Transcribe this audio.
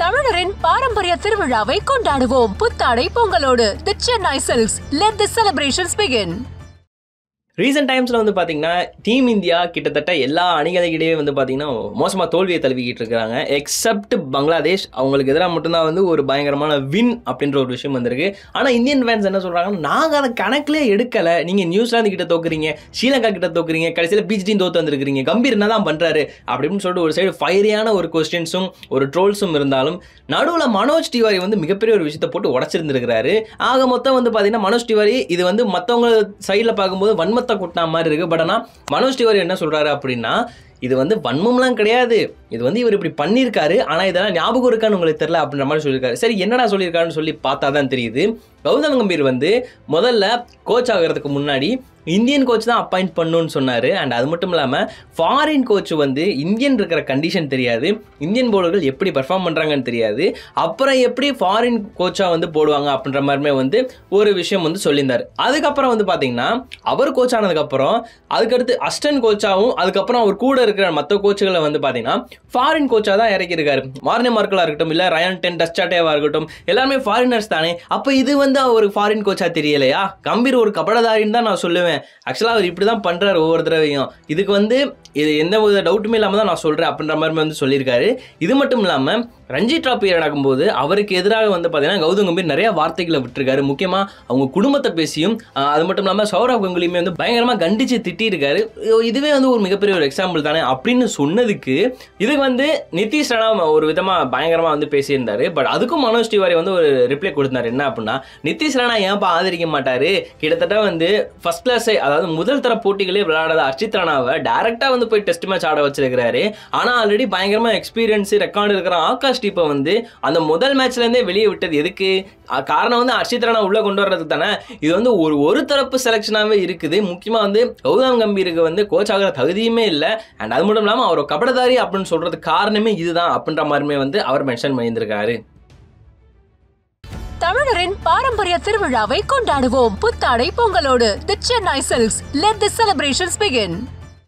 தமிழரின் பாரம்பரிய திருவிழாவை கொண்டாடுவோம். புத்தாடை பொங்கலோடு the Chennai Silks. Let the celebrations begin. Recent டைம்ஸில் வந்து பார்த்தீங்கன்னா டீம் இந்தியா கிட்டத்தட்ட எல்லா அணிகளுக்கிடையே வந்து பார்த்தீங்கன்னா மோசமாக தோல்வியை தழுவிக்கிட்டு இருக்கிறாங்க. எக்ஸப்ட் பங்களாதேஷ், அவங்களுக்கு எதிராக மட்டும்தான் வந்து ஒரு பயங்கரமான வின் அப்படின்ற ஒரு விஷயம் வந்திருக்கு. ஆனால் இந்தியன் ஃபேன்ஸ் என்ன சொல்கிறாங்கன்னா, நாங்கள் அதை கணக்கிலே எடுக்கலை, நீங்கள் நியூசிலாந்து கிட்ட தோக்குறீங்க, ஸ்ரீலங்கா கிட்ட தோக்குறீங்க, கடைசியில் பீச் தோத்து வந்திருக்கிறீங்க, கம்பீர் என்ன தான் பண்ணுறாரு அப்படின்னு சொல்லிட்டு ஒரு சைடு ஃபயரியான ஒரு கொஸ்டின்ஸும் ஒரு ட்ரோல்ஸும் இருந்தாலும் நடுவில் மனோஜ் திவாரி வந்து மிகப்பெரிய ஒரு விஷயத்தை போட்டு உடச்சிருந்துருக்கிறாரு. ஆக மொத்தம் வந்து பார்த்தீங்கன்னா மனோஜ் திவாரி இது வந்து மற்றவங்க சைடில் பார்க்கும்போது வன்மத்தை கூட்டினா மாதிரி இருக்கு. பட் ஆனால் மனோஜ் திவாரி என்ன சொல்றாரு அப்படின்னா, இது வந்து வன்மம்லாம் கிடையாது, இது வந்து இவர் இப்படி பண்ணியிருக்காரு, ஆனால் இதெல்லாம் ஞாபகம் இருக்கான்னு உங்களுக்கு தெரியல அப்படின்ற மாதிரி சொல்லியிருக்காரு. சரி, என்னடா சொல்லியிருக்காருன்னு சொல்லி பார்த்தா தான் தெரியுது. கௌதம் கம்பீர் வந்து முதல்ல கோச் ஆகிறதுக்கு முன்னாடி இந்தியன் கோச் தான் அப்பாயிண்ட் பண்ணணும்னு சொன்னார். அண்ட் அது மட்டும் இல்லாமல் ஃபாரின் கோச் வந்து இந்தியன் இருக்கிற கண்டிஷன் தெரியாது, இந்தியன் பவுலர்கள் எப்படி பெர்ஃபார்ம் பண்ணுறாங்கன்னு தெரியாது, அப்புறம் எப்படி ஃபாரின் கோச்சாக வந்து போடுவாங்க அப்படின்ற மாதிரிமே வந்து ஒரு விஷயம் வந்து சொல்லியிருந்தார். அதுக்கப்புறம் வந்து பார்த்தீங்கன்னா அவர் கோச் ஆனதுக்கப்புறம் அதுக்கடுத்து அசிஸ்டன்ட் கோச்சாகவும் அதுக்கப்புறம் அவர் கூட இருக்கிற மற்ற கோச்சுகளை வந்து பார்த்தீங்கன்னா ஃபாரின் கோச்சாக தான் இறக்கியிருக்காரு. மார்னே மார்க்கலாக இருக்கட்டும், இல்லை ரயான் டென் டஸ்டாட்டேவாக இருக்கட்டும், எல்லாருமே ஃபாரினர்ஸ் தானே. அப்போ இது வந்து ஒரு ஃபாரின் கோச்சாக தெரியலையா? கம்பீர் ஒரு கபடதாரின்னு தான் நான் சொல்லுவேன். ஆக்சுவலாக அவர் இப்படி தான் பண்ணுறாரு ஒவ்வொரு தடவையும். இதுக்கு வந்து இது எந்த ஒரு டவுட்டுமே இல்லாமல் தான் நான் சொல்கிறேன் அப்படின்ற மாதிரி வந்து சொல்லியிருக்காரு. இது மட்டும் இல்லாமல் ரஞ்சி டிராபி நடக்கும்போது அவருக்கு எதிராக வந்து பார்த்தீங்கன்னா கௌதம் கம்பீர் நிறைய வார்த்தைகளை விட்டுருக்காரு. முக்கியமாக அவங்க குடும்பத்தை பேசியும் அது மட்டும் இல்லாமல் சௌரவ் கங்குலியுமே வந்து பயங்கரமாக கண்டித்து திட்டிருக்காரு. இதுவே வந்து ஒரு மிகப்பெரிய ஒரு எக்ஸாம்பிள் தானே அப்படின்னு சொன்னதுக்கு இதுக்கு வந்து நிதிஷ் ராணா ஒரு விதமாக பயங்கரமாக வந்து பேசியிருந்தார். பட் அதுக்கும் மனோஜ் திவாரி வந்து ஒரு ரிப்ளை கொடுத்தாரு. என்ன அப்படின்னா, நிதிஷ் ராணா ஏன்ப்பா ஆதரிக்க மாட்டார், கிட்டத்தட்ட வந்து ஃபர்ஸ்ட் கிளாஸ் அதாவது முதல் தர போட்டிகளே விளையாடாத அர்ஷித் ராணாவை டைரக்டாக வந்து போய் டெஸ்ட் மேட்ச் ஆட வச்சிருக்கிறாரு. ஆனால் ஆல்ரெடி பயங்கரமாக எக்ஸ்பீரியன்ஸ் ரெக்கார்டு இருக்கிற ஆகாஷ் டீப்பை வந்து அந்த முதல் மேட்ச்லேருந்தே வெளியே விட்டது எதுக்கு? காரணம் வந்து அர்ஷித் ராணா உள்ள கொண்டு வர்றதுக்கு தானே. இது வந்து ஒரு தரப்பு செலெக்ஷனாகவே இருக்குது. முக்கியமாக வந்து கௌதம் கம்பீருக்கு வந்து கோச் ஆகிற தகுதியுமே இல்லை. அண்ட் அது மட்டும் இல்லாமல் அவர் கபடதாரி அப்படின்னு சொல்றதுக்கு காரணமே இதுதான் அப்படின்ற மாதிரிமே வந்து அவர் மென்ஷன் பண்ணியிருந்திருக்காரு. தமிழரின் பாரம்பரிய திருவிழாவை கொண்டாடுவோம். புத்தாடை பொங்கலோடு the Chennai Silks. Let the celebrations begin.